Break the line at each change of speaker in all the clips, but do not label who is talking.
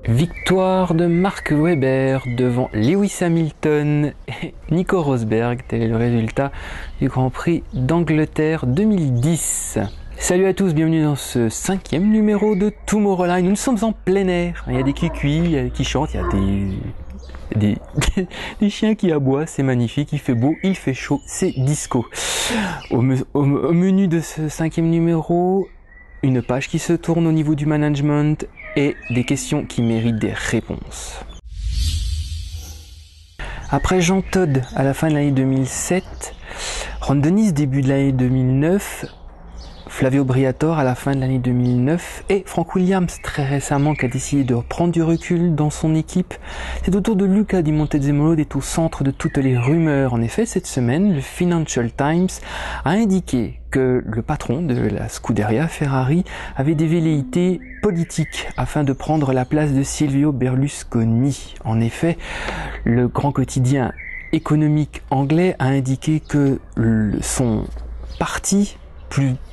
Victoire de Mark Webber devant Lewis Hamilton et Nico Rosberg, tel est le résultat du Grand Prix d'Angleterre 2010. Salut à tous, bienvenue dans ce 5e numéro de Tomorrowland. Nous sommes en plein air, il y a des cuicuis qui chantent, il y a des chiens qui aboient, c'est magnifique, il fait beau, il fait chaud, c'est disco. Au menu de ce 5e numéro, une page qui se tourne au niveau du management et des questions qui méritent des réponses. Après Jean Todt à la fin de l'année 2007, Ron Dennis début de l'année 2009, Flavio Briatore à la fin de l'année 2009 et Frank Williams très récemment qui a décidé de prendre du recul dans son équipe. C'est au tour de Luca Di Montezemolo d'être au centre de toutes les rumeurs. En effet, cette semaine, le Financial Times a indiqué que le patron de la Scuderia Ferrari avait des velléités politiques afin de prendre la place de Silvio Berlusconi. En effet, le grand quotidien économique anglais a indiqué que son parti,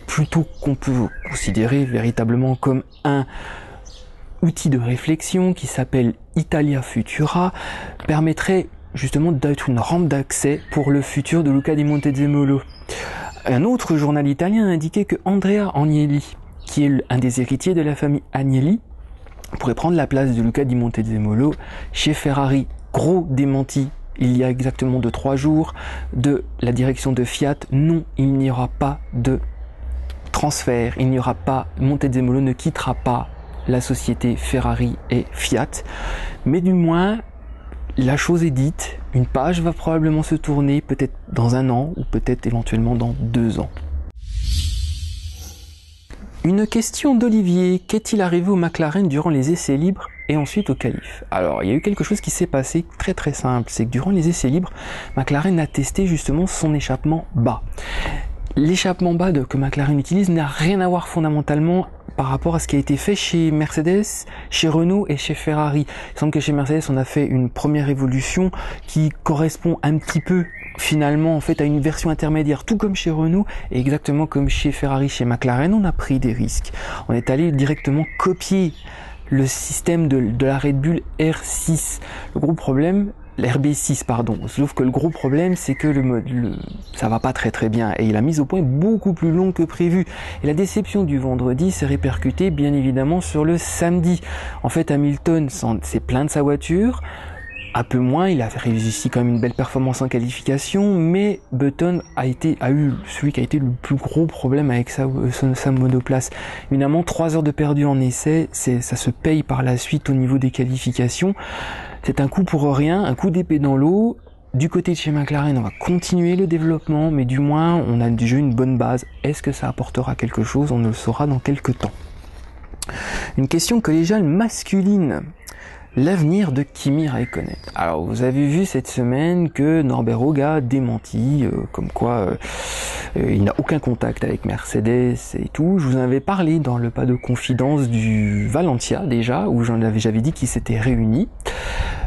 plutôt qu'on peut considérer véritablement comme un outil de réflexion qui s'appelle Italia Futura, permettrait justement d'être une rampe d'accès pour le futur de Luca Di Montezemolo. Un autre journal italien a indiqué que Andrea Agnelli, qui est un des héritiers de la famille Agnelli, pourrait prendre la place de Luca Di Montezemolo chez Ferrari. Gros démenti il y a exactement 3 jours de la direction de Fiat. Non, il n'y aura pas de transfert, il n'y aura pas, Montezemolo ne quittera pas la société Ferrari et Fiat, mais du moins la chose est dite, une page va probablement se tourner peut-être dans 1 an ou peut-être éventuellement dans 2 ans. Une question d'Olivier, qu'est-il arrivé au McLaren durant les essais libres et ensuite au qualif? Alors, il y a eu quelque chose qui s'est passé très simple, c'est que durant les essais libres, McLaren a testé justement son échappement bas. L'échappement bas que McLaren utilise n'a rien à voir fondamentalement par rapport à ce qui a été fait chez Mercedes, chez Renault et chez Ferrari. Il semble que chez Mercedes, on a fait une première évolution qui correspond un petit peu finalement en fait à une version intermédiaire, tout comme chez Renault et exactement comme chez Ferrari. Chez McLaren, on a pris des risques. On est allé directement copier le système de la Red Bull R6. Le gros problème, l'RB6 pardon, sauf que le gros problème c'est que ça va pas très bien et la mise au point est beaucoup plus longue que prévu et la déception du vendredi s'est répercutée bien évidemment sur le samedi. En fait, Hamilton s'est plaint de sa voiture, un peu moins, il a réussi quand même une belle performance en qualification, mais Button a eu celui qui a été le plus gros problème avec sa monoplace. Évidemment, 3 heures de perdu en essai, ça se paye par la suite au niveau des qualifications. C'est un coup pour rien, un coup d'épée dans l'eau. Du côté de chez McLaren, on va continuer le développement, mais du moins, on a déjà une bonne base. Est-ce que ça apportera quelque chose? On le saura dans quelques temps. Une question collégiale masculine. L'avenir de Kimi Räikkönen. Alors, vous avez vu cette semaine que Norbert Haug a démenti, comme quoi il n'a aucun contact avec Mercedes et tout. Je vous en avais parlé dans le pas de confidence du Valencia déjà, où j'avais dit qu'ils s'étaient réunis.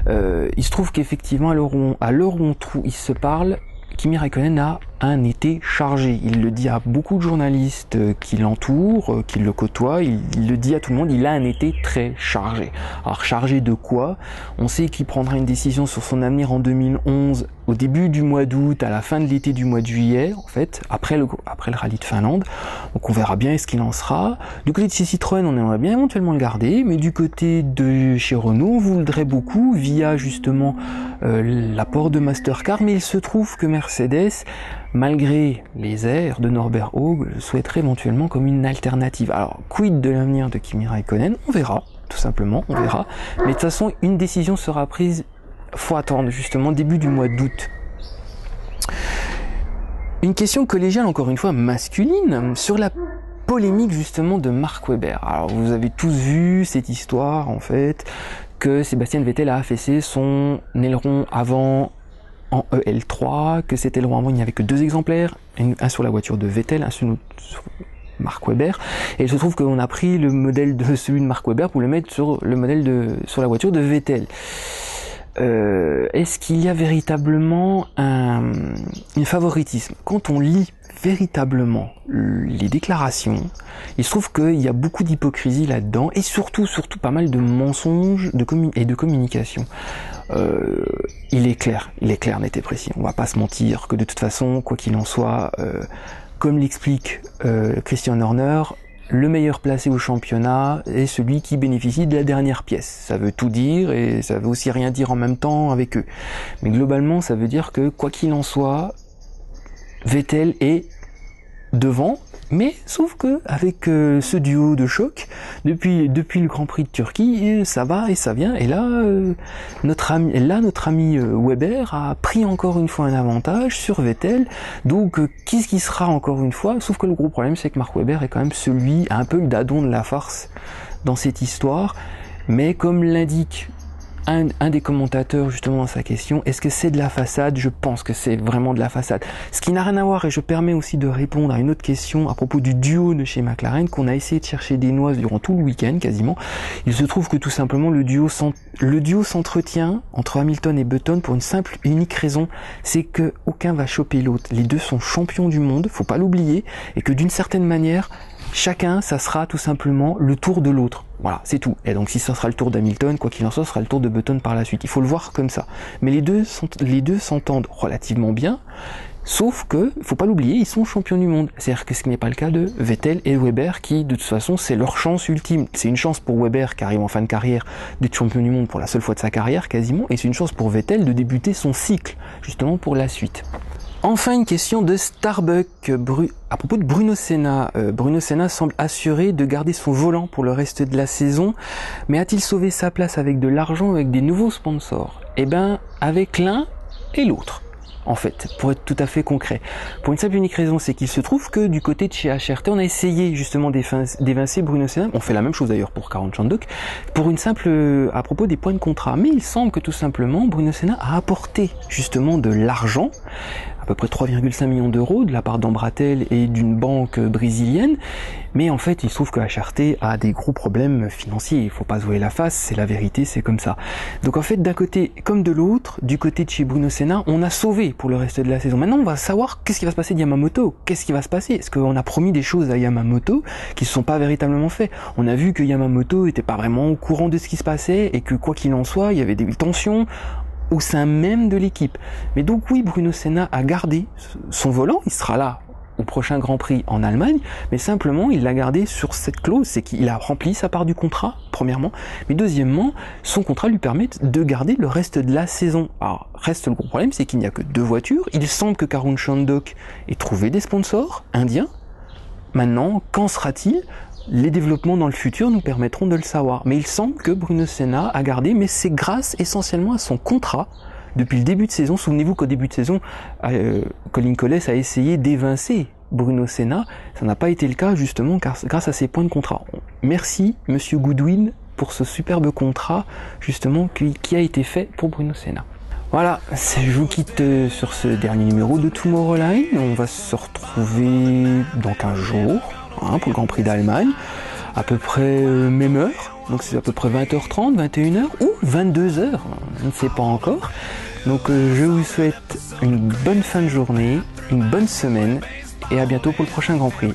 Il se trouve qu'effectivement, à l'heure où il se parle, Kimi Räikkönen a un été chargé. Il le dit à beaucoup de journalistes qui l'entourent, qui le côtoient, il le dit à tout le monde, il a un été très chargé. Alors chargé de quoi? On sait qu'il prendra une décision sur son avenir en 2011, au début du mois d'août, à la fin de l'été du mois de juillet, en fait, après le rallye de Finlande. Donc on verra bien ce qu'il en sera. Du côté de chez Citroën, on aimerait bien éventuellement le garder, mais du côté de chez Renault, on voudrait beaucoup, via justement l'apport de Mastercard, mais il se trouve que Mercedes, malgré les airs de Norbert Haug, souhaiterait éventuellement comme une alternative. Alors, quid de l'avenir de Kimi Räikkönen? On verra, tout simplement, on verra. Mais de toute façon, une décision sera prise, faut attendre justement début du mois d'août. Une question collégiale, encore une fois masculine, sur la polémique justement de Mark Webber. Alors, vous avez tous vu cette histoire, en fait, que Sébastien Vettel a affaissé son aileron avant en EL3, que cet aileron avant il n'y avait que 2 exemplaires, un sur la voiture de Vettel, un sur Mark Webber, et il se trouve qu'on a pris le modèle de celui de Mark Webber pour le mettre sur le modèle sur la voiture de Vettel. Est-ce qu'il y a véritablement un favoritisme? Quand on lit véritablement les déclarations, il se trouve qu'il y a beaucoup d'hypocrisie là-dedans et surtout pas mal de mensonges et de communication. Il est clair, net et précis. On va pas se mentir que de toute façon, quoi qu'il en soit, comme l'explique Christian Horner, le meilleur placé au championnat est celui qui bénéficie de la dernière pièce. Ça veut tout dire et ça veut aussi rien dire en même temps avec eux. Mais globalement, ça veut dire que quoi qu'il en soit, Vettel est devant, mais sauf que avec ce duo de choc, depuis le Grand Prix de Turquie, ça va et ça vient. Et là, notre ami Weber a pris encore une fois un avantage sur Vettel. Donc, qu'est-ce qui sera encore une fois? Sauf que le gros problème, c'est que Mark Webber est quand même un peu le dadon de la farce dans cette histoire. Mais comme l'indique un des commentateurs justement dans sa question, est-ce que c'est de la façade? Je pense que c'est vraiment de la façade. Ce qui n'a rien à voir, et je permets aussi de répondre à une autre question à propos du duo de chez McLaren, qu'on a essayé de chercher des noix durant tout le week-end quasiment. Il se trouve que tout simplement le duo s'entretient entre Hamilton et Button pour une simple et unique raison, c'est que aucun va choper l'autre. Les deux sont champions du monde, faut pas l'oublier, et que d'une certaine manière, chacun, ça sera tout simplement le tour de l'autre. Voilà, c'est tout. Et donc si ça sera le tour d'Hamilton, quoi qu'il en soit, ce sera le tour de Button par la suite. Il faut le voir comme ça. Mais les deux s'entendent relativement bien, sauf que, faut pas l'oublier, ils sont champions du monde. C'est-à-dire que ce n'est pas le cas de Vettel et Weber, qui de toute façon, c'est leur chance ultime. C'est une chance pour Weber, qui arrive en fin de carrière, d'être champion du monde pour la seule fois de sa carrière, quasiment, et c'est une chance pour Vettel de débuter son cycle, justement pour la suite. Enfin, une question de Starbuck à propos de Bruno Senna. Bruno Senna semble assuré de garder son volant pour le reste de la saison, mais a-t-il sauvé sa place avec de l'argent, avec des nouveaux sponsors? Eh ben, avec l'un et l'autre. En fait, pour être tout à fait concret. Pour une simple et unique raison, c'est qu'il se trouve que du côté de chez HRT, on a essayé justement d'évincer Bruno Senna. On fait la même chose d'ailleurs pour Karun Chandhok, pour une simple, à propos des points de contrat. Mais il semble que tout simplement, Bruno Senna a apporté justement de l'argent, à peu près 3,5 millions d'euros de la part d'Embratel et d'une banque brésilienne. Mais en fait, il se trouve que HRT a des gros problèmes financiers. Il faut pas se voiler la face, c'est la vérité, c'est comme ça. Donc en fait, d'un côté comme de l'autre, du côté de chez Bruno Senna, on a sauvé pour le reste de la saison. Maintenant, on va savoir qu'est-ce qui va se passer de Yamamoto. Qu'est-ce qui va se passer? Est-ce qu'on a promis des choses à Yamamoto qui ne se sont pas véritablement faites? On a vu que Yamamoto était pas vraiment au courant de ce qui se passait et que quoi qu'il en soit, il y avait des tensions au sein même de l'équipe. Mais donc oui, Bruno Senna a gardé son volant, il sera là au prochain Grand Prix en Allemagne, mais simplement il l'a gardé sur cette clause, c'est qu'il a rempli sa part du contrat, premièrement, mais deuxièmement, son contrat lui permet de garder le reste de la saison. Alors, reste le gros problème, c'est qu'il n'y a que 2 voitures, il semble que Karun Chandhok ait trouvé des sponsors indiens. Maintenant, qu'en sera-t-il? Les développements dans le futur nous permettront de le savoir. Mais il semble que Bruno Senna a gardé, mais c'est grâce essentiellement à son contrat depuis le début de saison. Souvenez-vous qu'au début de saison, Colin Colles a essayé d'évincer Bruno Senna. Ça n'a pas été le cas justement grâce à ses points de contrat. Merci Monsieur Goodwin pour ce superbe contrat justement qui a été fait pour Bruno Senna. Voilà, je vous quitte sur ce dernier numéro de Tomorrowland. On va se retrouver dans 15 jours. Pour le Grand Prix d'Allemagne, à peu près même heure, donc c'est à peu près 20h30, 21h ou 22h, je ne sais pas encore. Donc je vous souhaite une bonne fin de journée, une bonne semaine et à bientôt pour le prochain Grand Prix.